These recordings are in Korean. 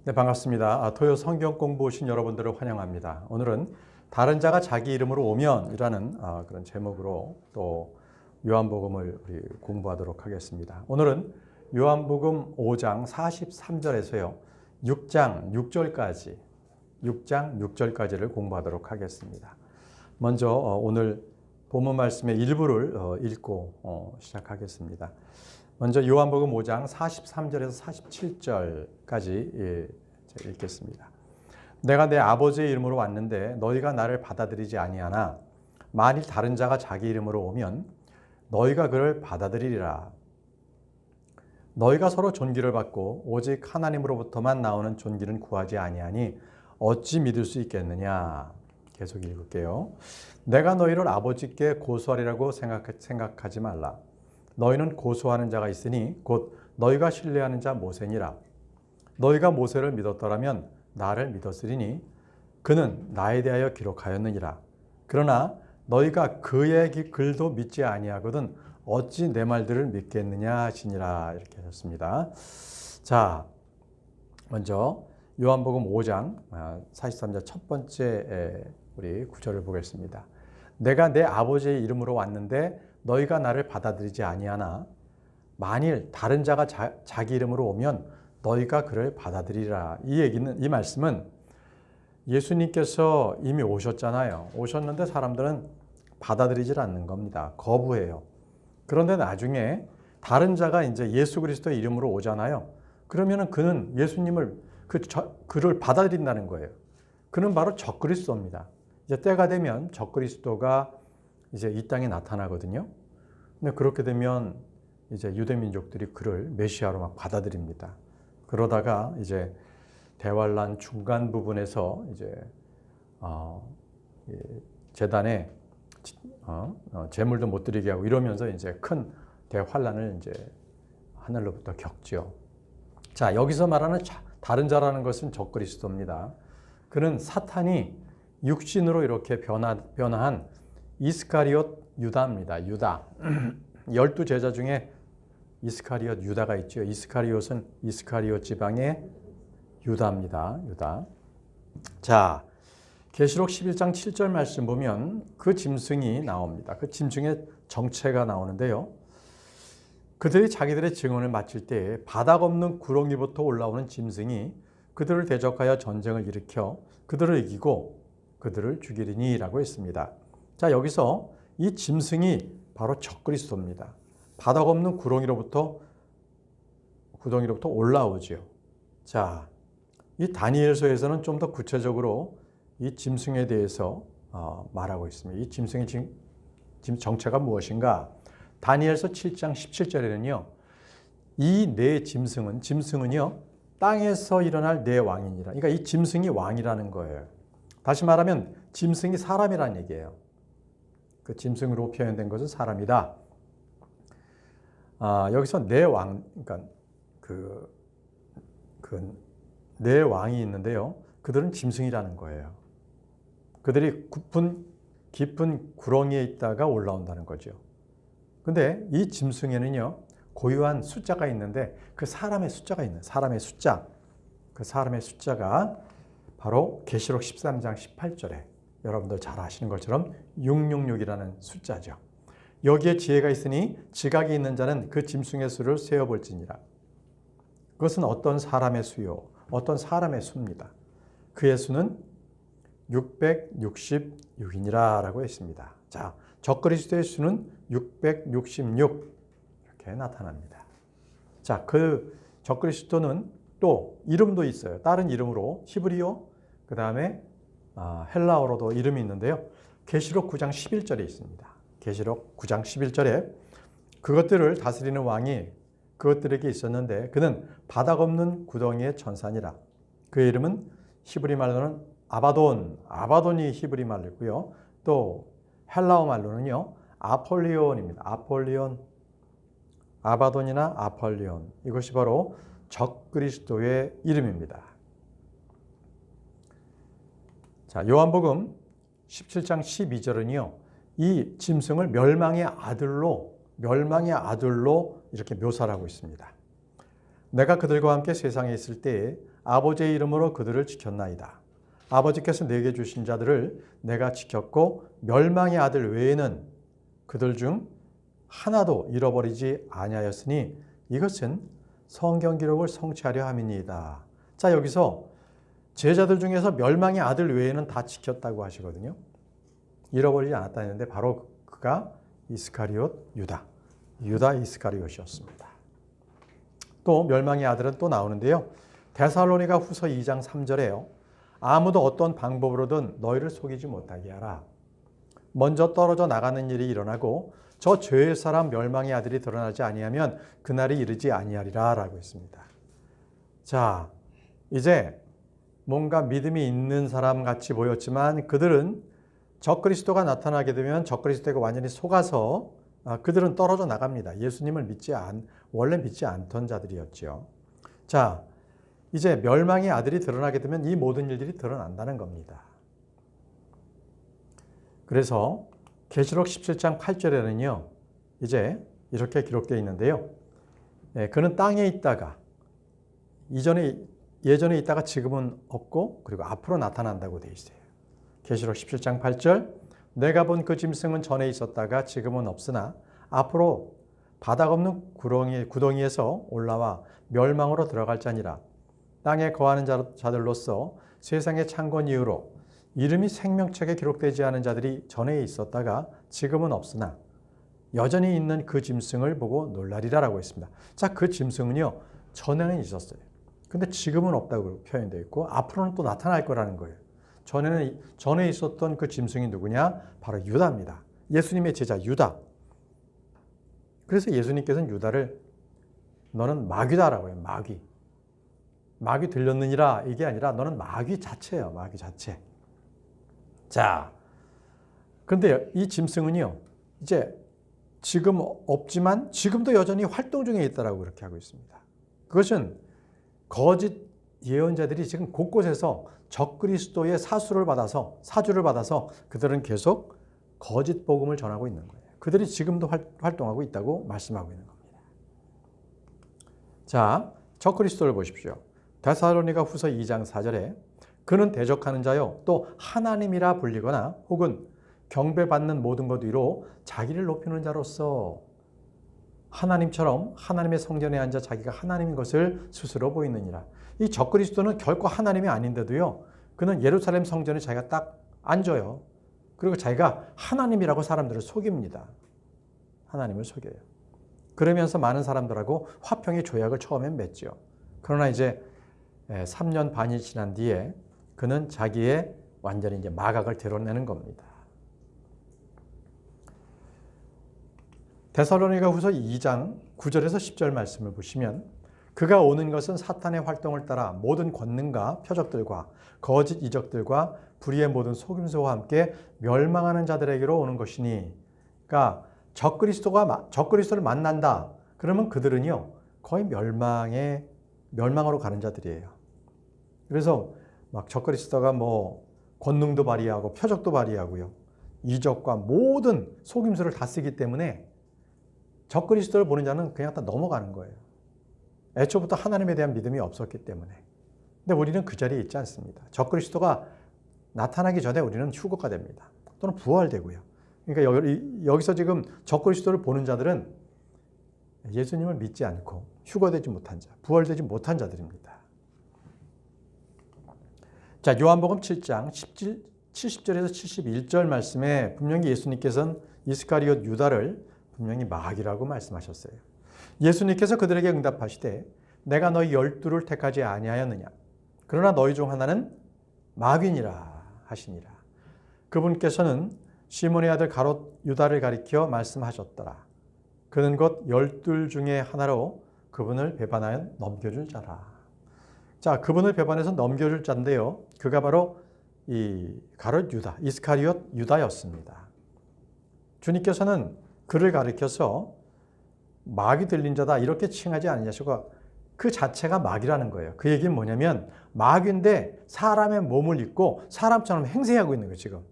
네, 반갑습니다. 토요 성경 공부 오신 여러분들을 환영합니다. 오늘은 다른 자가 자기 이름으로 오면이라는 그런 제목으로 또 요한복음을 우리 공부하도록 하겠습니다. 오늘은 요한복음 5장 43절에서요. 6장 6절까지를 공부하도록 하겠습니다. 먼저 오늘 본문 말씀의 일부를 읽고 시작하겠습니다. 먼저 요한복음 5장 43절에서 47절까지 읽겠습니다. 내가 내 아버지의 이름으로 왔는데 너희가 나를 받아들이지 아니하나 만일 다른 자가 자기 이름으로 오면 너희가 그를 받아들이리라. 너희가 서로 존귀를 받고 오직 하나님으로부터만 나오는 존귀는 구하지 아니하니 어찌 믿을 수 있겠느냐. 계속 읽을게요. 내가 너희를 아버지께 고소하리라고 생각하지 말라. 너희는 고소하는 자가 있으니 곧 너희가 신뢰하는 자 모세니라. 너희가 모세를 믿었더라면 나를 믿었으리니 그는 나에 대하여 기록하였느니라. 그러나 너희가 그의 글도 믿지 아니하거든 어찌 내 말들을 믿겠느냐 하시니라. 이렇게 하셨습니다. 자, 먼저 요한복음 5장 43절 첫 번째 우리 구절을 보겠습니다. 내가 내 아버지의 이름으로 왔는데 너희가 나를 받아들이지 아니하나 만일 다른 자가 자기 이름으로 오면 너희가 그를 받아들이라. 이 말씀은 예수님께서 이미 오셨잖아요. 오셨는데 사람들은 받아들이질 않는 겁니다. 거부해요. 그런데 나중에 다른 자가 이제 예수 그리스도의 이름으로 오잖아요. 그러면은 그는 예수님을 그를 받아들인다는 거예요. 그는 바로 적그리스도입니다. 이제 때가 되면 적그리스도가 이제 이 땅에 나타나거든요. 근데 그렇게 되면 이제 유대 민족들이 그를 메시아로 막 받아들입니다. 그러다가 이제 대환란 중간 부분에서 이제 제단에 제물도 못 드리게 하고 이러면서 이제 큰 대환란을 이제 하늘로부터 겪죠. 자, 여기서 말하는 다른 자라는 것은 적그리스도입니다. 그는 사탄이 육신으로 이렇게 변화한 이스카리옷 유다입니다. 유다. 12제자 중에 이스카리옷 유다가 있죠. 이스카리옷은 이스카리옷 지방의 유다입니다. 유다. 자, 계시록 11장 7절 말씀 보면 그 짐승이 나옵니다. 그 짐승의 정체가 나오는데요. 그들이 자기들의 증언을 마칠 때 바닥 없는 구렁이부터 올라오는 짐승이 그들을 대적하여 전쟁을 일으켜 그들을 이기고 그들을 죽이리니 라고 했습니다. 자, 여기서 이 짐승이 바로 적그리스도입니다. 바닥 없는 구덩이로부터 올라오죠. 자, 이 다니엘서에서는 좀 더 구체적으로 이 짐승에 대해서 말하고 있습니다. 이 짐승의 지금 정체가 무엇인가? 다니엘서 7장 17절에는요. 이 네 짐승은요. 땅에서 일어날 네 왕이니라. 그러니까 이 짐승이 왕이라는 거예요. 다시 말하면 짐승이 사람이라는 얘기예요. 그 짐승으로 표현된 것은 사람이다. 여기서 네 왕, 그러니까 네 왕이 있는데요. 그들은 짐승이라는 거예요. 그들이 깊은 구렁이에 있다가 올라온다는 거죠. 근데 이 짐승에는요, 고유한 숫자가 있는데 그 사람의 숫자가 있는 사람의 숫자. 그 사람의 숫자가 바로 계시록 13장 18절에 여러분들 잘 아시는 것처럼 666이라는 숫자죠. 여기에 지혜가 있으니 지각이 있는 자는 그 짐승의 수를 세어볼지니라. 그것은 어떤 사람의 수요, 어떤 사람의 수입니다. 그의 수는 666이니라 라고 했습니다. 자, 적그리스도의 수는 666 이렇게 나타납니다. 자, 그 적그리스도는 또 이름도 있어요. 다른 이름으로 히브리어, 그 다음에 헬라어로도 이름이 있는데요. 계시록 9장 11절에 있습니다. 계시록 9장 11절에 그것들을 다스리는 왕이 그것들에게 있었는데 그는 바닥 없는 구덩이의 천사니라. 그의 이름은 히브리 말로는 아바돈이 히브리 말이고요. 또 헬라어 말로는요. 아폴리온입니다. 아바돈이나 아폴리온. 이것이 바로 적그리스도의 이름입니다. 자, 요한복음 17장 12절은요. 이 짐승을 멸망의 아들로 이렇게 묘사를 하고 있습니다. 내가 그들과 함께 세상에 있을 때에 아버지의 이름으로 그들을 지켰나이다. 아버지께서 내게 주신 자들을 내가 지켰고 멸망의 아들 외에는 그들 중 하나도 잃어버리지 아니하였으니 이것은 성경 기록을 성취하려 함이니이다. 자, 여기서 제자들 중에서 멸망의 아들 외에는 다 지켰다고 하시거든요. 잃어버리지 않았다 했는데 바로 그가 이스카리옷 유다 이스카리옷이었습니다. 또 멸망의 아들은 또 나오는데요. 데살로니가 후서 2장 3절에요. 아무도 어떤 방법으로든 너희를 속이지 못하게 하라. 먼저 떨어져 나가는 일이 일어나고 저 죄의 사람 멸망의 아들이 드러나지 아니하면 그날이 이르지 아니하리라 라고 했습니다. 자, 이제 뭔가 믿음이 있는 사람 같이 보였지만 그들은 적그리스도가 나타나게 되면 적그리스도에게 완전히 속아서 그들은 떨어져 나갑니다. 예수님을 원래 믿지 않던 자들이었죠. 자, 이제 멸망의 아들이 드러나게 되면 이 모든 일들이 드러난다는 겁니다. 그래서 계시록 17장 8절에는요. 이제 이렇게 기록되어 있는데요. 그는 땅에 있다가 예전에 있다가 지금은 없고 그리고 앞으로 나타난다고 되어 있어요. 계시록 17장 8절 내가 본 그 짐승은 전에 있었다가 지금은 없으나 앞으로 바닥 없는 구덩이에서 올라와 멸망으로 들어갈 자니라. 땅에 거하는 자들로서 세상의 창건 이후로 이름이 생명책에 기록되지 않은 자들이 전에 있었다가 지금은 없으나 여전히 있는 그 짐승을 보고 놀라리라라고 했습니다. 자, 그 짐승은요. 전에는 있었어요. 근데 지금은 없다고 표현되어 있고 앞으로는 또 나타날 거라는 거예요. 전에 있었던 그 짐승이 누구냐? 바로 유다입니다. 예수님의 제자 유다. 그래서 예수님께서는 유다를 너는 마귀다라고 해요. 마귀 들렸느니라 이게 아니라 너는 마귀 자체예요. 마귀 자체. 자, 그런데 이 짐승은요. 이제 지금 없지만 지금도 여전히 활동 중에 있다라고 그렇게 하고 있습니다. 그것은 거짓 예언자들이 지금 곳곳에서 적그리스도의 사주를 받아서 그들은 계속 거짓 복음을 전하고 있는 거예요. 그들이 지금도 활동하고 있다고 말씀하고 있는 겁니다. 자, 적그리스도를 보십시오. 데살로니가 후서 2장 4절에 그는 대적하는 자요 또 하나님이라 불리거나 혹은 경배받는 모든 것 위로 자기를 높이는 자로서 하나님처럼 하나님의 성전에 앉아 자기가 하나님인 것을 스스로 보이느니라. 이 적그리스도는 결코 하나님이 아닌데도요. 그는 예루살렘 성전에 자기가 딱 앉아요. 그리고 자기가 하나님이라고 사람들을 속입니다. 하나님을 속여요. 그러면서 많은 사람들하고 화평의 조약을 처음엔 맺죠. 그러나 이제 3년 반이 지난 뒤에 그는 자기의 완전히 이제 마각을 드러내는 겁니다. 데살로니가 후서 2장 9절에서 10절 말씀을 보시면 그가 오는 것은 사탄의 활동을 따라 모든 권능과 표적들과 거짓 이적들과 불의의 모든 속임수와 함께 멸망하는 자들에게로 오는 것이니 그러니까 적그리스도를 만난다. 그러면 그들은요 거의 멸망으로 가는 자들이에요. 그래서 막 적그리스도가 뭐 권능도 발휘하고 표적도 발휘하고요. 이적과 모든 속임수를 다 쓰기 때문에 적그리스도를 보는 자는 그냥 다 넘어가는 거예요. 애초부터 하나님에 대한 믿음이 없었기 때문에. 근데 우리는 그 자리에 있지 않습니다. 적그리스도가 나타나기 전에 우리는 휴거가 됩니다. 또는 부활되고요. 그러니까 여기서 지금 적그리스도를 보는 자들은 예수님을 믿지 않고 휴거되지 못한 자, 부활되지 못한 자들입니다. 자, 요한복음 7장 70절에서 71절 말씀에 분명히 예수님께서는 이스카리옷 유다를 분명히 마귀라고 말씀하셨어요. 예수님께서 그들에게 응답하시되 내가 너희 12를 택하지 아니하였느냐. 그러나 너희 중 하나는 마귀니라 하시니라. 그분께서는 시몬의 아들 가롯 유다를 가리켜 말씀하셨더라. 그는 곧 12 중에 하나로 그분을 배반하여 넘겨줄 자라. 자, 그분을 배반해서 넘겨줄 자인데요. 그가 바로 이 가롯 유다, 이스카리옷 유다였습니다. 주님께서는 그를 가리켜서 마귀 들린 자다 이렇게 칭하지 않으시고 그 자체가 마귀라는 거예요. 그 얘기는 뭐냐면 마귀인데 사람의 몸을 입고 사람처럼 행세하고 있는 거예요. 지금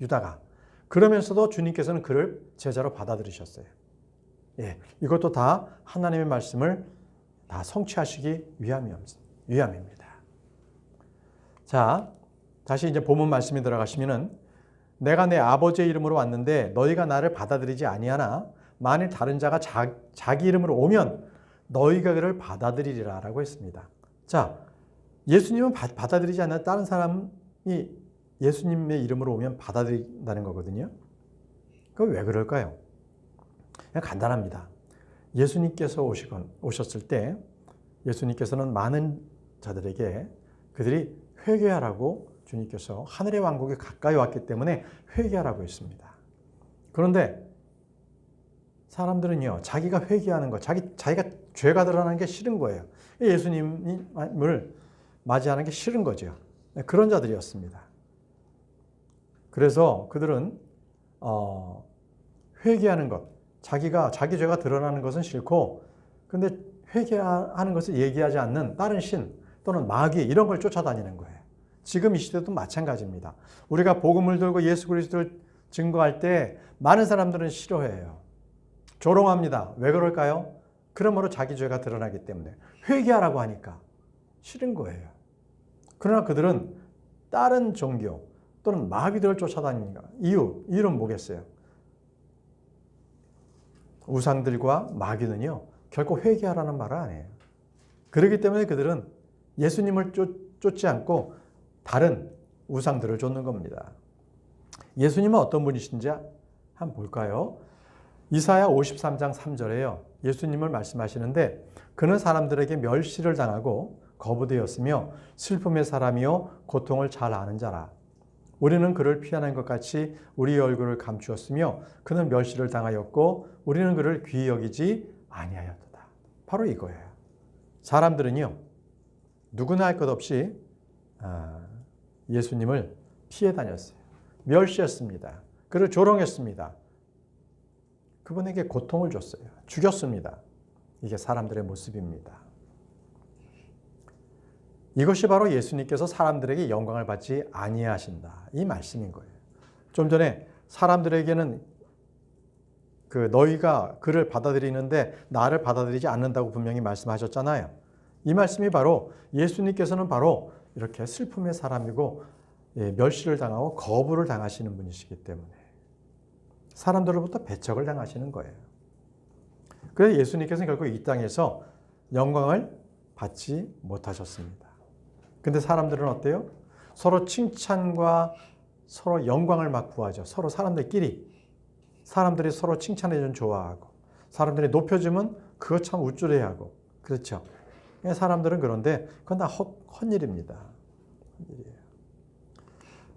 유다가. 그러면서도 주님께서는 그를 제자로 받아들이셨어요. 예, 이것도 다 하나님의 말씀을 다 성취하시기 위함입니다. 자, 다시 이제 본문 말씀에 들어가시면은 내가 내 아버지의 이름으로 왔는데 너희가 나를 받아들이지 아니하나 만일 다른 자가 자기 이름으로 오면 너희가 그를 받아들이리라 라고 했습니다. 자, 예수님은 받아들이지 않는 다른 사람이 예수님의 이름으로 오면 받아들인다는 거거든요. 그럼 왜 그럴까요? 그냥 간단합니다. 예수님께서 오셨을 때 예수님께서는 많은 자들에게 그들이 회개하라고 주님께서 하늘의 왕국에 가까이 왔기 때문에 회개하라고 했습니다. 그런데 사람들은요, 자기가 회개하는 것, 자기가 죄가 드러나는 게 싫은 거예요. 예수님을 맞이하는 게 싫은 거죠. 그런 자들이었습니다. 그래서 그들은 회개하는 것, 자기 죄가 드러나는 것은 싫고, 근데 회개하는 것을 얘기하지 않는 다른 신 또는 마귀 이런 걸 쫓아다니는 거예요. 지금 이 시대도 마찬가지입니다. 우리가 복음을 들고 예수 그리스도를 증거할 때 많은 사람들은 싫어해요. 조롱합니다. 왜 그럴까요? 그러므로 자기 죄가 드러나기 때문에. 회개하라고 하니까 싫은 거예요. 그러나 그들은 다른 종교 또는 마귀들을 쫓아다닙니다. 이유는 뭐겠어요? 우상들과 마귀는요, 결코 회개하라는 말을 안 해요. 그렇기 때문에 그들은 예수님을 쫓지 않고 다른 우상들을 쫓는 겁니다. 예수님은 어떤 분이신지 한번 볼까요? 이사야 53장 3절에요. 예수님을 말씀하시는데 그는 사람들에게 멸시를 당하고 거부되었으며 슬픔의 사람이요 고통을 잘 아는 자라. 우리는 그를 피하는 것 같이 우리의 얼굴을 감추었으며 그는 멸시를 당하였고 우리는 그를 귀히 여기지 아니하였도다. 바로 이거예요. 사람들은요, 누구나 할 것 없이 예수님을 피해 다녔어요. 멸시했습니다. 그를 조롱했습니다. 그분에게 고통을 줬어요. 죽였습니다. 이게 사람들의 모습입니다. 이것이 바로 예수님께서 사람들에게 영광을 받지 아니하신다. 이 말씀인 거예요. 좀 전에 사람들에게는 너희가 그를 받아들이는데 나를 받아들이지 않는다고 분명히 말씀하셨잖아요. 이 말씀이 바로 예수님께서는 바로 이렇게 슬픔의 사람이고 멸시를 당하고 거부를 당하시는 분이시기 때문에 사람들로부터 배척을 당하시는 거예요. 그래서 예수님께서는 결국 이 땅에서 영광을 받지 못하셨습니다. 근데 사람들은 어때요? 서로 칭찬과 서로 영광을 막 구하죠. 서로 사람들끼리. 사람들이 서로 칭찬해주면 좋아하고 사람들이 높여주면 그거 참 우쭐해하고 그렇죠. 사람들은 그런데 그건 다 헛일입니다. 헛일이에요.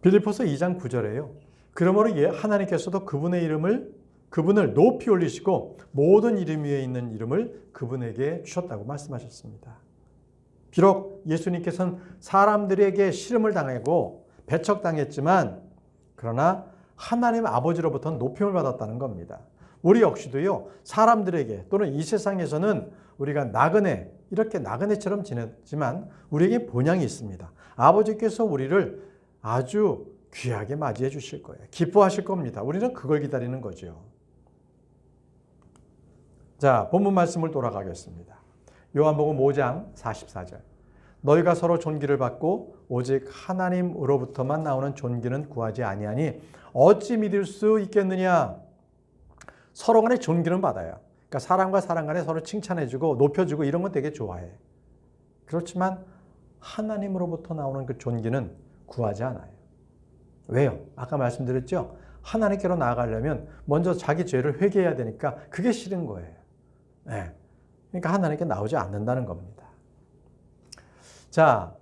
빌립보서 2장 9절에요. 그러므로 하나님께서도 그분을 높이 올리시고 모든 이름 위에 있는 이름을 그분에게 주셨다고 말씀하셨습니다. 비록 예수님께서는 사람들에게 시름을 당하고 배척당했지만 그러나 하나님 아버지로부터는 높임을 받았다는 겁니다. 우리 역시도요, 사람들에게 또는 이 세상에서는 우리가 이렇게 나그네처럼 지냈지만 우리에게 본향이 있습니다. 아버지께서 우리를 아주 귀하게 맞이해 주실 거예요. 기뻐하실 겁니다. 우리는 그걸 기다리는 거죠. 자, 본문 말씀을 돌아가겠습니다. 요한복음 5장 44절. 너희가 서로 존귀를 받고 오직 하나님으로부터만 나오는 존귀는 구하지 아니하니 어찌 믿을 수 있겠느냐. 서로 간에 존귀는 받아요. 그러니까 사람과 사람 간에 서로 칭찬해주고 높여주고 이런 건 되게 좋아해. 그렇지만 하나님으로부터 나오는 그 존귀는 구하지 않아요. 왜요? 아까 말씀드렸죠? 하나님께로 나아가려면 먼저 자기 죄를 회개해야 되니까 그게 싫은 거예요. 네. 그러니까 하나님께 나오지 않는다는 겁니다. 자,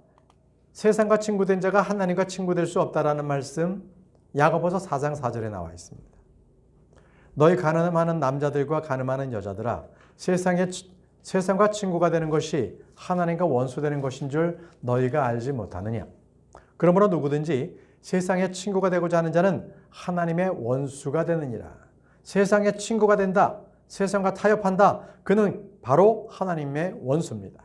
세상과 친구된 자가 하나님과 친구될 수 없다라는 말씀 야고보서 4장 4절에 나와 있습니다. 너희 가늠하는 남자들과 가늠하는 여자들아 세상과 친구가 되는 것이 하나님과 원수되는 것인 줄 너희가 알지 못하느냐. 그러므로 누구든지 세상의 친구가 되고자 하는 자는 하나님의 원수가 되느니라. 세상의 친구가 된다. 세상과 타협한다. 그는 바로 하나님의 원수입니다.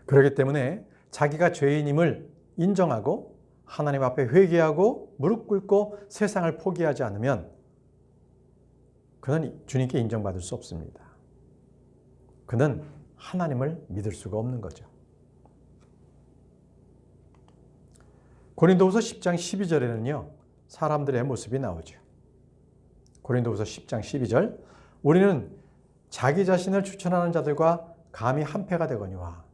그렇기 때문에 자기가 죄인임을 인정하고 하나님 앞에 회개하고 무릎 꿇고 세상을 포기하지 않으면 그는 주님께 인정받을 수 없습니다. 그는 하나님을 믿을 수가 없는 거죠. 고린도후서 10장 12절에는요. 사람들의 모습이 나오죠. 고린도후서 10장 12절. 우리는 자기 자신을 추천하는 자들과 감히 한패가 되거니와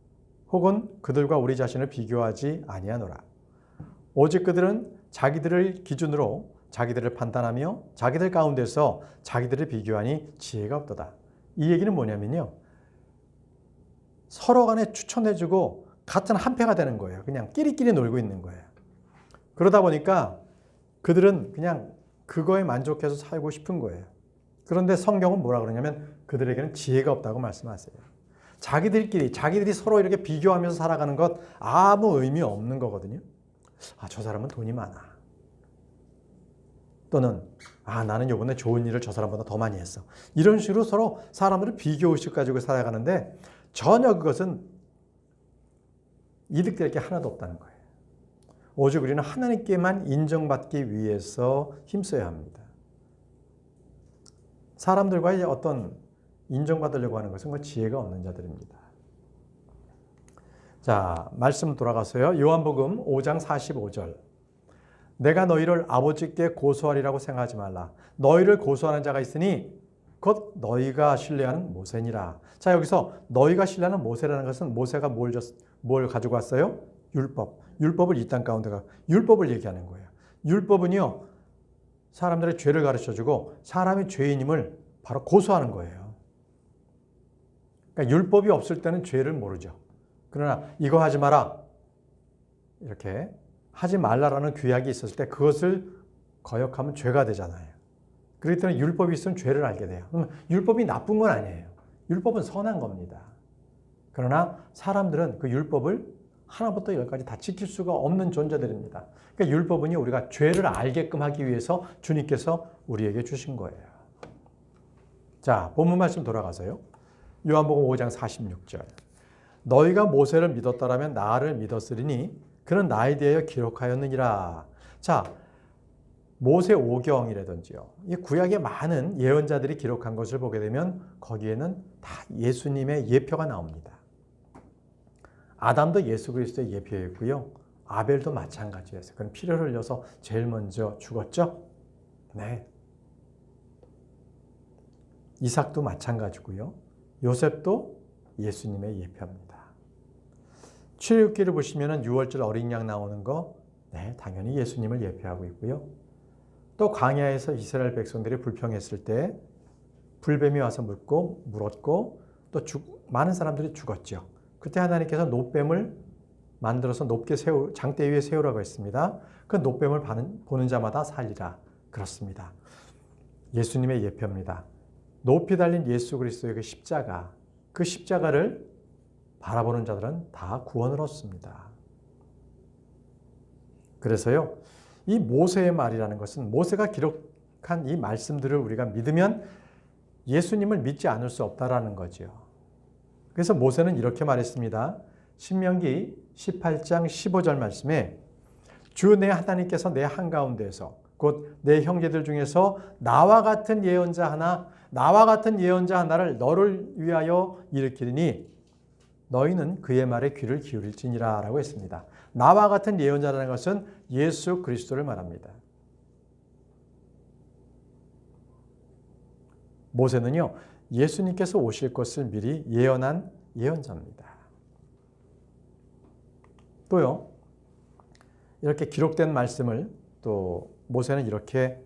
혹은 그들과 우리 자신을 비교하지 아니하노라. 오직 그들은 자기들을 기준으로 자기들을 판단하며 자기들 가운데서 자기들을 비교하니 지혜가 없도다. 이 얘기는 뭐냐면요. 서로 간에 추천해주고 같은 한패가 되는 거예요. 그냥 끼리끼리 놀고 있는 거예요. 그러다 보니까 그들은 그냥 그거에 만족해서 살고 싶은 거예요. 그런데 성경은 뭐라 그러냐면 그들에게는 지혜가 없다고 말씀하세요. 자기들이 서로 이렇게 비교하면서 살아가는 것 아무 의미 없는 거거든요. 아, 저 사람은 돈이 많아. 또는 나는 이번에 좋은 일을 저 사람보다 더 많이 했어. 이런 식으로 서로 사람들을 비교의식 가지고 살아가는데 전혀 그것은 이득될 게 하나도 없다는 거예요. 오직 우리는 하나님께만 인정받기 위해서 힘써야 합니다. 사람들과의 어떤 인정받으려고 하는 것은 그 지혜가 없는 자들입니다. 자, 말씀 돌아가서요. 요한복음 5장 45절. 내가 너희를 아버지께 고소하리라고 생각하지 말라. 너희를 고소하는 자가 있으니 곧 너희가 신뢰하는 모세니라. 자, 여기서 너희가 신뢰하는 모세라는 것은 모세가 뭘 가지고 왔어요? 율법을 이 땅 가운데가 율법을 얘기하는 거예요. 율법은요. 사람들의 죄를 가르쳐주고 사람이 죄인임을 바로 고소하는 거예요. 그러니까 율법이 없을 때는 죄를 모르죠. 그러나 이거 하지 마라. 이렇게 하지 말라라는 규약이 있었을 때 그것을 거역하면 죄가 되잖아요. 그렇기 때문에 율법이 있으면 죄를 알게 돼요. 율법이 나쁜 건 아니에요. 율법은 선한 겁니다. 그러나 사람들은 그 율법을 하나부터 열까지 다 지킬 수가 없는 존재들입니다. 그러니까 율법은요, 우리가 죄를 알게끔 하기 위해서 주님께서 우리에게 주신 거예요. 자, 본문 말씀 돌아가서요. 요한복음 5장 46절. 너희가 모세를 믿었더라면 나를 믿었으리니 그는 나에 대하여 기록하였느니라. 자, 모세 오경이라든지요. 이 구약의 많은 예언자들이 기록한 것을 보게 되면 거기에는 다 예수님의 예표가 나옵니다. 아담도 예수 그리스도의 예표였고요. 아벨도 마찬가지였어요. 그는 피를 흘려서 제일 먼저 죽었죠. 네. 이삭도 마찬가지고요. 요셉도 예수님의 예표입니다. 출애굽기를 보시면 6월절 어린 양 나오는 거, 네, 당연히 예수님을 예표하고 있고요. 또 광야에서 이스라엘 백성들이 불평했을 때 불뱀이 와서 물었고 또 많은 사람들이 죽었죠. 그때 하나님께서 놋뱀을 만들어서 높게 장대 위에 세우라고 했습니다. 그 놋뱀을 보는 자마다 살리라. 그렇습니다. 예수님의 예표입니다. 높이 달린 예수 그리스도의 그 십자가, 그 십자가를 바라보는 자들은 다 구원을 얻습니다. 그래서요, 이 모세의 말이라는 것은 모세가 기록한 이 말씀들을 우리가 믿으면 예수님을 믿지 않을 수 없다라는 거죠. 그래서 모세는 이렇게 말했습니다. 신명기 18장 15절 말씀에 주 내 하나님께서 내 한가운데에서 곧 내 형제들 중에서 나와 같은 예언자 하나를 너를 위하여 일으키리니 너희는 그의 말에 귀를 기울일지니라 라고 했습니다. 나와 같은 예언자라는 것은 예수 그리스도를 말합니다. 모세는요, 예수님께서 오실 것을 미리 예언한 예언자입니다. 또요, 이렇게 기록된 말씀을 또 모세는 이렇게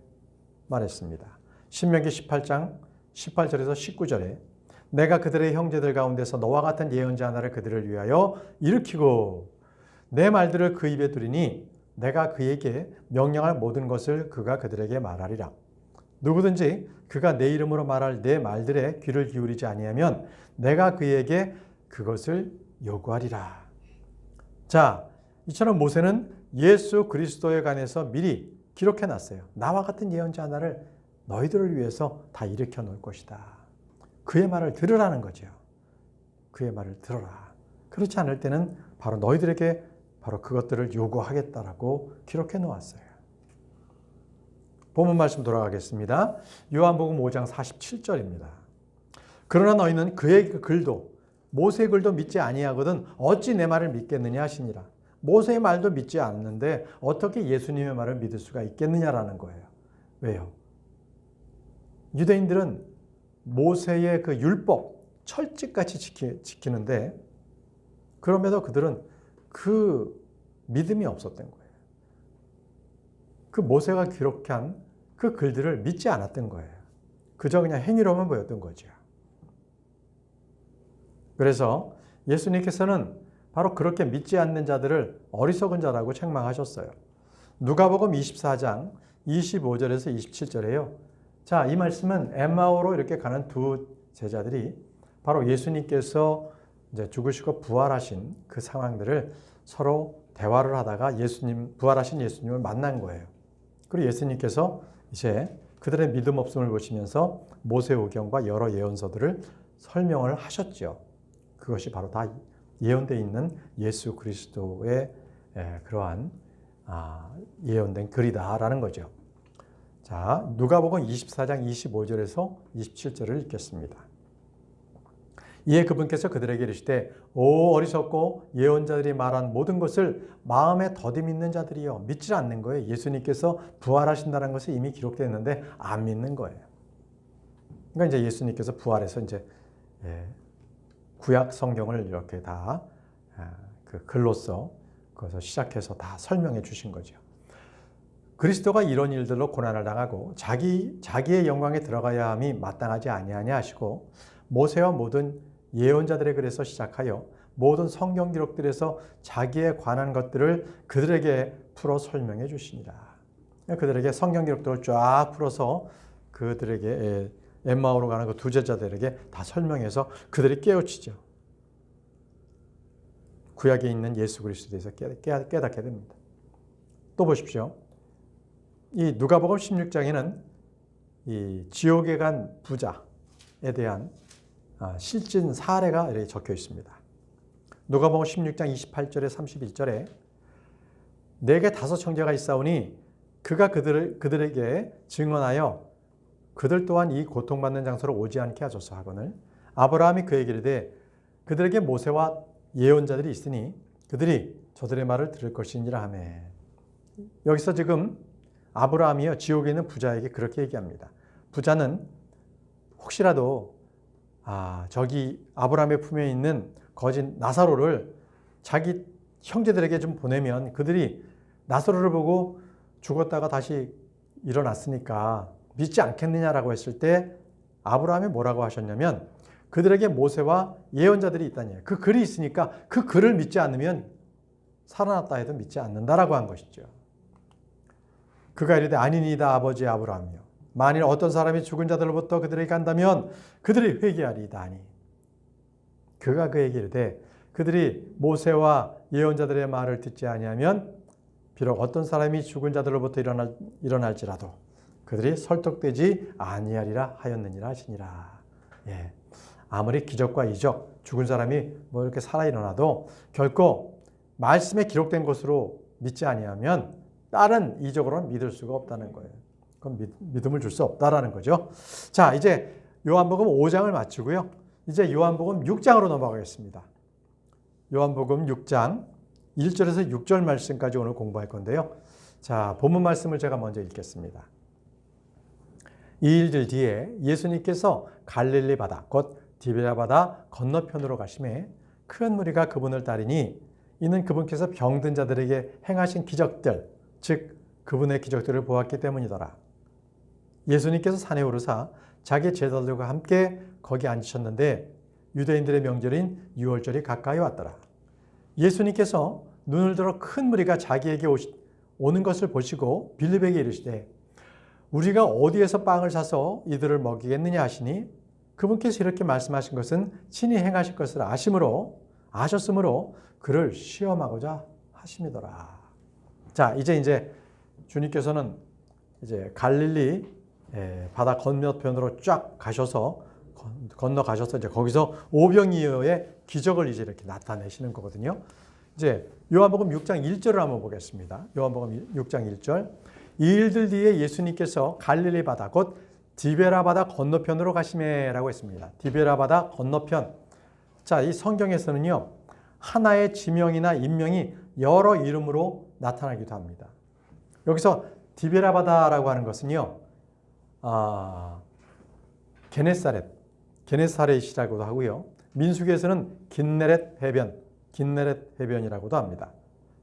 말했습니다. 신명기 18장 18절에서 19절에 내가 그들의 형제들 가운데서 너와 같은 예언자 하나를 그들을 위하여 일으키고 내 말들을 그 입에 두리니 내가 그에게 명령할 모든 것을 그가 그들에게 말하리라. 누구든지 그가 내 이름으로 말할 내 말들에 귀를 기울이지 아니하면 내가 그에게 그것을 요구하리라. 자, 이처럼 모세는 예수 그리스도에 관해서 미리 기록해 놨어요. 나와 같은 예언자 하나를 너희들을 위해서 다 일으켜 놓을 것이다. 그의 말을 들으라는 거죠. 그의 말을 들어라. 그렇지 않을 때는 바로 너희들에게 바로 그것들을 요구하겠다라고 기록해 놓았어요. 본문 말씀 돌아가겠습니다. 요한복음 5장 47절입니다. 그러나 너희는 그의 글도 모세의 글도 믿지 아니하거든 어찌 내 말을 믿겠느냐 하시니라. 모세의 말도 믿지 않는데 어떻게 예수님의 말을 믿을 수가 있겠느냐라는 거예요. 왜요? 유대인들은 모세의 그 율법 철칙같이 지키는데 그럼에도 그들은 그 믿음이 없었던 거예요. 그 모세가 기록한 그 글들을 믿지 않았던 거예요. 그저 그냥 행위로만 보였던 거죠. 그래서 예수님께서는 바로 그렇게 믿지 않는 자들을 어리석은 자라고 책망하셨어요. 누가복음 24장 25절에서 27절에요. 자, 이 말씀은 엠마오로 이렇게 가는 두 제자들이 바로 예수님께서 이제 죽으시고 부활하신 그 상황들을 서로 대화를 하다가 부활하신 예수님을 만난 거예요. 그리고 예수님께서 이제 그들의 믿음 없음을 보시면서 모세오경과 여러 예언서들을 설명을 하셨죠. 그것이 바로 다 예언되어 있는 예수 그리스도의 그러한 예언된 글이다라는 거죠. 자, 누가복음 24장 25절에서 27절을 읽겠습니다. 이에 그분께서 그들에게 이르시되 오 어리석고 예언자들이 말한 모든 것을 마음에 더디 믿는 자들이여 믿지 않는 거예요. 예수님께서 부활하신다는 것이 이미 기록되어 있는데 안 믿는 거예요. 그러니까 이제 예수님께서 부활해서 이제 구약 성경을 이렇게 다 그 글로써 그것을 시작해서 다 설명해 주신 거죠. 그리스도가 이런 일들로 고난을 당하고 자기의 영광에 들어가야 함이 마땅하지 아니하냐 하시고 모세와 모든 예언자들의 글에서 시작하여 모든 성경 기록들에서 자기에 관한 것들을 그들에게 풀어 설명해 주시니라. 그들에게 성경 기록들을 쫙 풀어서 그들에게 엠마오로 가는 그 두 제자들에게 다 설명해서 그들이 깨우치죠. 구약에 있는 예수 그리스도에 대해서 깨닫게 됩니다. 또 보십시오. 이 누가복음 16장에는 이 지옥에 간 부자에 대한 실진 사례가 이렇게 적혀 있습니다. 누가복음 16장 28절에 31절에 내게 5 형제가 있사오니 그가 그들에게 증언하여 그들 또한 이 고통받는 장소로 오지 않게 하소서 하거늘 아브라함이 그에게 이르되 그들에게 모세와 예언자들이 있으니 그들이 저들의 말을 들을 것이니라 하며 여기서 지금 아브라함이요 지옥에 있는 부자에게 그렇게 얘기합니다. 부자는 혹시라도 저기 아브라함의 품에 있는 거짓 나사로를 자기 형제들에게 좀 보내면 그들이 나사로를 보고 죽었다가 다시 일어났으니까 믿지 않겠느냐라고 했을 때 아브라함이 뭐라고 하셨냐면 그들에게 모세와 예언자들이 있다니 그 글이 있으니까 그 글을 믿지 않으면 살아났다 해도 믿지 않는다라고 한 것이죠. 그가 이르되 아니니이다 아버지 아브라함이요 만일 어떤 사람이 죽은 자들로부터 그들에게 간다면 그들이 회개하리이다 하니 그가 그에게 이르되 그들이 모세와 예언자들의 말을 듣지 아니하면 비록 어떤 사람이 죽은 자들로부터 일어날지라도 그들이 설득되지 아니하리라 하였느니라 하시니라. 예. 아무리 기적과 이적 죽은 사람이 뭐 이렇게 살아 일어나도 결코 말씀에 기록된 것으로 믿지 아니하면 다른 이적으로는 믿을 수가 없다는 거예요. 그럼 믿음을 줄 수 없다라는 거죠. 자, 이제 요한복음 5장을 마치고요. 이제 요한복음 6장으로 넘어가겠습니다. 요한복음 6장 1절에서 6절 말씀까지 오늘 공부할 건데요. 자, 본문 말씀을 제가 먼저 읽겠습니다. 이 일들 뒤에 예수님께서 갈릴리 바다 곧 디베랴 바다 건너편으로 가심에 큰 무리가 그분을 따르니 이는 그분께서 병든 자들에게 행하신 기적들 즉 그분의 기적들을 보았기 때문이더라. 예수님께서 산에 오르사 자기 제자들과 함께 거기 앉으셨는데 유대인들의 명절인 유월절이 가까이 왔더라. 예수님께서 눈을 들어 큰 무리가 자기에게 오는 것을 보시고 빌립에게 이르시되 우리가 어디에서 빵을 사서 이들을 먹이겠느냐 하시니 그분께서 이렇게 말씀하신 것은 친히 행하실 것을 아셨으므로 그를 시험하고자 하심이더라. 자, 이제 주님께서는 이제 갈릴리 바다 건너편으로 쫙 건너가셔서 이제 거기서 오병이어의 기적을 이제 이렇게 나타내시는 거거든요. 이제 요한복음 6장 1절을 한번 보겠습니다. 요한복음 6장 1절. 이 일들 뒤에 예수님께서 갈릴리 바다 곧 디베랴 바다 건너편으로 가시매라고 했습니다. 디베랴 바다 건너편. 자, 이 성경에서는요. 하나의 지명이나 인명이 여러 이름으로 나타나기도 합니다. 여기서 디베라 바다라고 하는 것은요, 게네사렛이라고도 하고요. 민수기에서는 긴네렛 해변이라고도 합니다.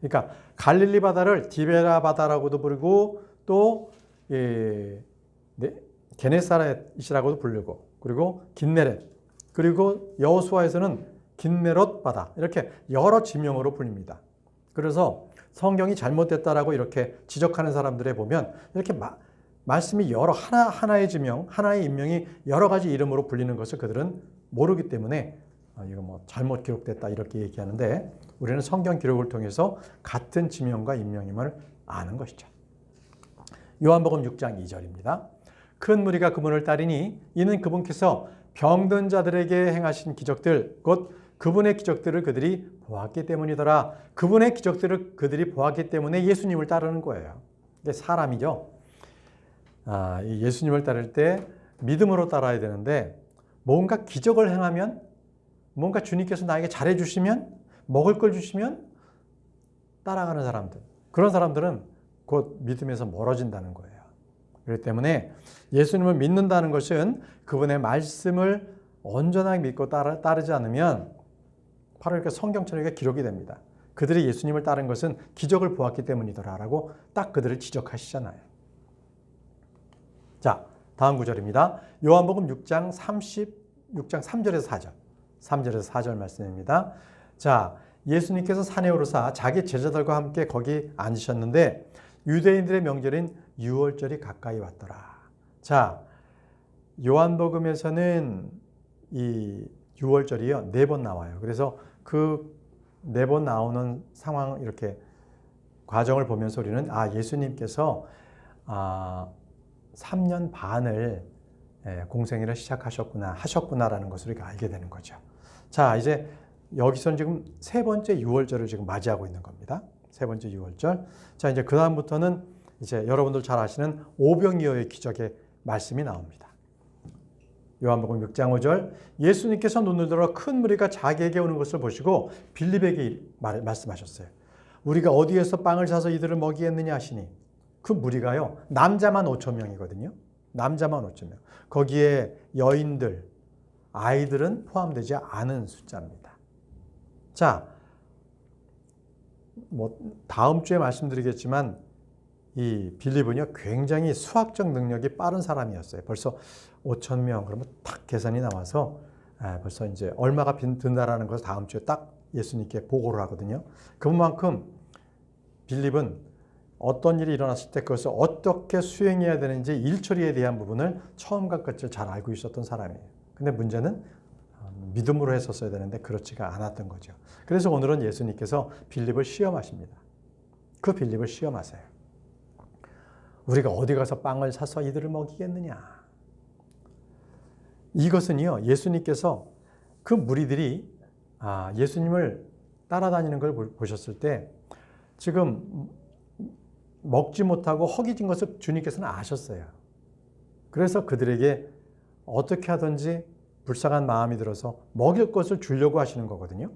그러니까 갈릴리 바다를 디베라 바다라고도 부르고 또 게네사렛이라고도 부르고 그리고 긴네렛 그리고 여호수아에서는 긴네롯 바다 이렇게 여러 지명으로 불립니다. 그래서 성경이 잘못됐다라고 이렇게 지적하는 사람들에 보면 이렇게 말씀이 하나의 지명, 하나의 인명이 여러 가지 이름으로 불리는 것을 그들은 모르기 때문에 이거 잘못 기록됐다 이렇게 얘기하는데 우리는 성경 기록을 통해서 같은 지명과 인명임을 아는 것이죠. 요한복음 6장 2절입니다. 큰 무리가 그분을 따르니 이는 그분께서 병든 자들에게 행하신 기적들 곧 그분의 기적들을 그들이 보았기 때문이더라. 그분의 기적들을 그들이 보았기 때문에 예수님을 따르는 거예요. 이게 사람이죠. 예수님을 따를 때 믿음으로 따라야 되는데 뭔가 기적을 행하면 뭔가 주님께서 나에게 잘해주시면 먹을 걸 주시면 따라가는 사람들 그런 사람들은 곧 믿음에서 멀어진다는 거예요. 그렇기 때문에 예수님을 믿는다는 것은 그분의 말씀을 온전하게 믿고 따르지 않으면 바로 이렇게 성경처럼 기록이 됩니다. 그들이 예수님을 따른 것은 기적을 보았기 때문이더라라고 딱 그들을 지적하시잖아요. 자, 다음 구절입니다. 요한복음 6장 3절에서 4절. 3절에서 4절 말씀입니다. 자, 예수님께서 산에 오르사 자기 제자들과 함께 거기 앉으셨는데 유대인들의 명절인 유월절이 가까이 왔더라. 자, 요한복음에서는 이 유월절이요 4번 나와요. 그래서 그 4번 나오는 상황 이렇게 과정을 보면서 우리는 예수님께서 3년 반을 공생애를 하셨구나라는 것을 우리가 알게 되는 거죠. 자, 이제 여기서는 지금 3번째 유월절을 지금 맞이하고 있는 겁니다. 3번째 유월절. 자, 이제 그 다음부터는 이제 여러분들 잘 아시는 오병이어의 기적의 말씀이 나옵니다. 요한복음 6장 5절 예수님께서 눈을 들어 큰 무리가 자기에게 오는 것을 보시고 빌립에게 말씀하셨어요. 우리가 어디에서 빵을 사서 이들을 먹이겠느냐 하시니 그 무리가요 남자만 5천 명이거든요. 남자만 5천 명. 거기에 여인들, 아이들은 포함되지 않은 숫자입니다. 자, 다음 주에 말씀드리겠지만 이 빌립은요 굉장히 수학적 능력이 빠른 사람이었어요. 벌써 5천 명 그러면 딱 계산이 나와서 벌써 이제 얼마가 든다라는 것을 다음 주에 딱 예수님께 보고를 하거든요. 그만큼 빌립은 어떤 일이 일어났을 때 그것을 어떻게 수행해야 되는지 일처리에 대한 부분을 처음과 끝을 잘 알고 있었던 사람이에요. 근데 문제는 믿음으로 했었어야 되는데 그렇지가 않았던 거죠. 그래서 오늘은 예수님께서 빌립을 시험하십니다. 그 빌립을 시험하세요. 우리가 어디 가서 빵을 사서 이들을 먹이겠느냐. 이것은요 예수님께서 그 무리들이 예수님을 따라다니는 걸 보셨을 때 지금 먹지 못하고 허기진 것을 주님께서는 아셨어요. 그래서 그들에게 어떻게 하든지 불쌍한 마음이 들어서 먹일 것을 주려고 하시는 거거든요.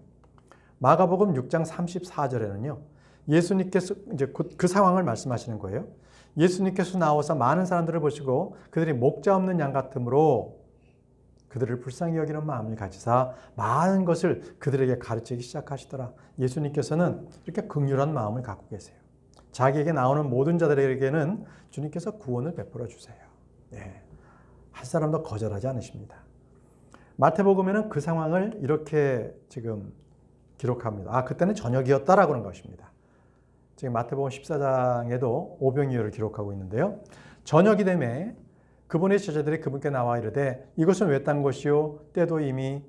마가복음 6장 34절에는요. 예수님께서 이제 그 상황을 말씀하시는 거예요. 예수님께서 나와서 많은 사람들을 보시고 그들이 목자 없는 양 같으므로 그들을 불쌍히 여기는 마음을 가지사 많은 것을 그들에게 가르치기 시작하시더라. 예수님께서는 이렇게 긍휼한 마음을 갖고 계세요. 자기에게 나오는 모든 자들에게는 주님께서 구원을 베풀어 주세요. 한 사람도 거절하지 않으십니다. 마태복음에는 그 상황을 이렇게 지금 기록합니다. 그때는 저녁이었다라고 하는 것입니다. 지금 마태복음 14장에도 오병이어를 기록하고 있는데요. 저녁이 되매 그분의 제자들이 그분께 나와 이르되 이것은 왜 딴 것이요 때도 이미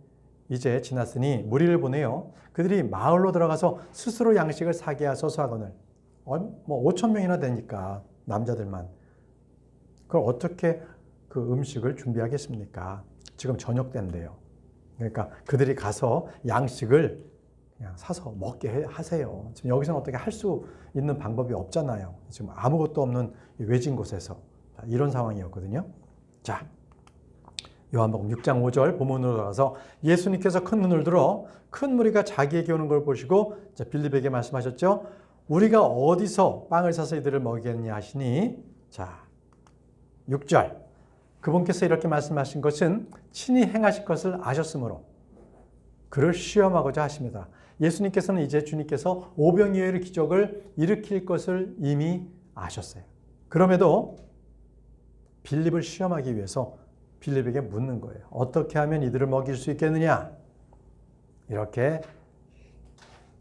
이제 지났으니 무리를 보내요. 그들이 마을로 들어가서 스스로 양식을 사게 하소서 하거늘 5천 명이나 되니까 남자들만 그걸 어떻게 그 음식을 준비하겠습니까? 지금 저녁 때인데요. 그러니까 그들이 가서 양식을 그냥 사서 먹게 하세요. 지금 여기서는 어떻게 할 수 있는 방법이 없잖아요. 지금 아무것도 없는 외진 곳에서 이런 상황이었거든요. 자, 요한복음 6장 5절 본문으로 들어가서 예수님께서 큰 눈을 들어 큰 무리가 자기에게 오는 걸 보시고 빌립에게 말씀하셨죠. 우리가 어디서 빵을 사서 이들을 먹이겠냐 하시니, 자 6절 그분께서 이렇게 말씀하신 것은 친히 행하실 것을 아셨으므로 그를 시험하고자 하십니다. 예수님께서는 이제 주님께서 오병이어의 기적을 일으킬 것을 이미 아셨어요. 그럼에도 빌립을 시험하기 위해서 빌립에게 묻는 거예요. 어떻게 하면 이들을 먹일 수 있겠느냐? 이렇게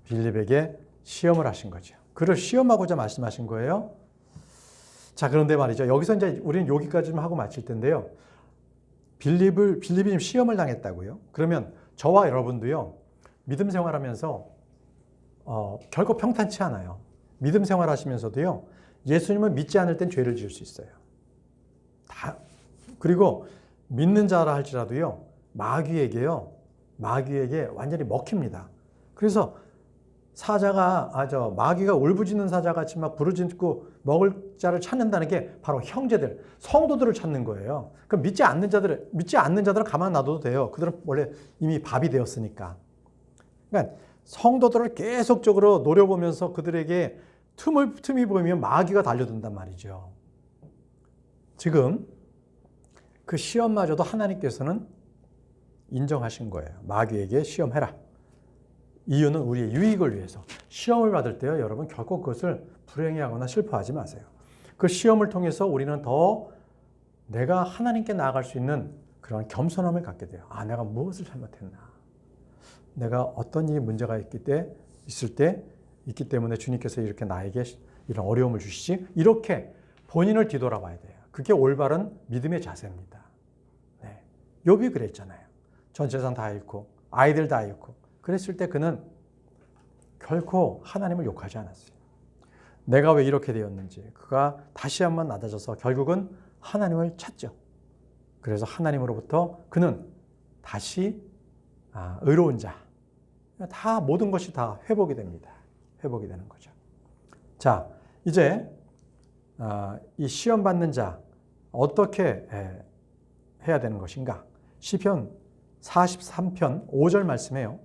빌립에게 시험을 하신 거죠. 그를 시험하고자 말씀하신 거예요. 자, 그런데 말이죠. 여기서 이제 우리는 여기까지 좀 하고 마칠 텐데요. 빌립이 지금 시험을 당했다고요? 그러면 저와 여러분도요, 믿음 생활하면서 결코 평탄치 않아요. 믿음 생활하시면서도요, 예수님을 믿지 않을 땐 죄를 지을 수 있어요. 그리고 믿는 자라 할지라도요, 마귀에게 완전히 먹힙니다. 그래서 마귀가 울부짖는 사자같이 막 부르짖고 먹을 자를 찾는다는 게 바로 형제들, 성도들을 찾는 거예요. 그럼 믿지 않는 자들은 가만 놔둬도 돼요. 그들은 원래 이미 밥이 되었으니까. 그러니까 성도들을 계속적으로 노려보면서 그들에게 틈이 보이면 마귀가 달려든단 말이죠. 지금 그 시험마저도 하나님께서는 인정하신 거예요. 마귀에게 시험해라. 이유는 우리의 유익을 위해서. 시험을 받을 때요, 여러분 결코 그것을 불행해하거나 슬퍼하지 마세요. 그 시험을 통해서 우리는 더 내가 하나님께 나아갈 수 있는 그런 겸손함을 갖게 돼요. 내가 무엇을 잘못했나? 내가 어떤 일이 문제가 있기 때문에 주님께서 이렇게 나에게 이런 어려움을 주시지? 이렇게 본인을 뒤돌아봐야 돼요. 그게 올바른 믿음의 자세입니다. 네. 욥이 그랬잖아요. 전 재산 다 잃고 아이들 다 잃고 그랬을 때 그는 결코 하나님을 욕하지 않았어요. 내가 왜 이렇게 되었는지 그가 다시 한번 낮아져서 결국은 하나님을 찾죠. 그래서 하나님으로부터 그는 다시 의로운 자, 다 모든 것이 다 회복이 됩니다. 회복이 되는 거죠. 자, 이제 이 시험 받는 자 어떻게 해야 되는 것인가? 시편 43편 5절 말씀해요.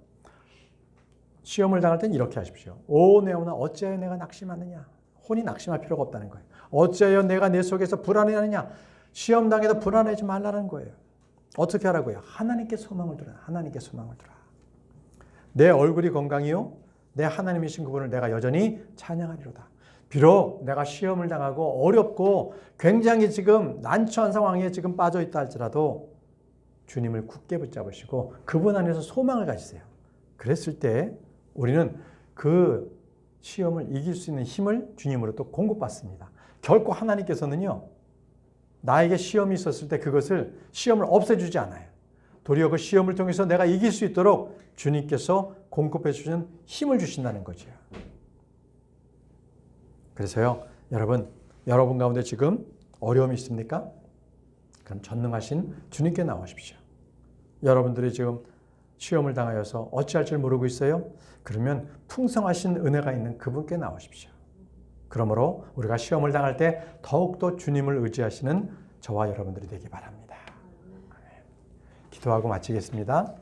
시험을 당할 땐 이렇게 하십시오. 오 내 영혼아 어찌하여 내가 낙심하느냐? 혼이 낙심할 필요가 없다는 거예요. 어찌하여 내가 내 속에서 불안해하느냐? 시험 당해도 불안하지 말라는 거예요. 어떻게 하라고요? 하나님께 소망을 두라. 하나님께 소망을 두라. 내 얼굴이 건강이요 내 하나님이신 그분을 내가 여전히 찬양하리로다. 비록 내가 시험을 당하고 어렵고 굉장히 지금 난처한 상황에 지금 빠져 있다 할지라도 주님을 굳게 붙잡으시고 그분 안에서 소망을 가지세요. 그랬을 때 우리는 그 시험을 이길 수 있는 힘을 주님으로 또 공급받습니다. 결코 하나님께서는요, 나에게 시험이 있었을 때 그것을 시험을 없애주지 않아요. 도리어 그 시험을 통해서 내가 이길 수 있도록 주님께서 공급해 주시는 힘을 주신다는 거죠. 그래서요, 여러분 가운데 지금 어려움이 있습니까? 그럼 전능하신 주님께 나오십시오. 여러분들이 지금 시험을 당하여서 어찌할 줄 모르고 있어요? 그러면 풍성하신 은혜가 있는 그분께 나오십시오. 그러므로 우리가 시험을 당할 때 더욱더 주님을 의지하시는 저와 여러분들이 되기 바랍니다. 기도하고 마치겠습니다.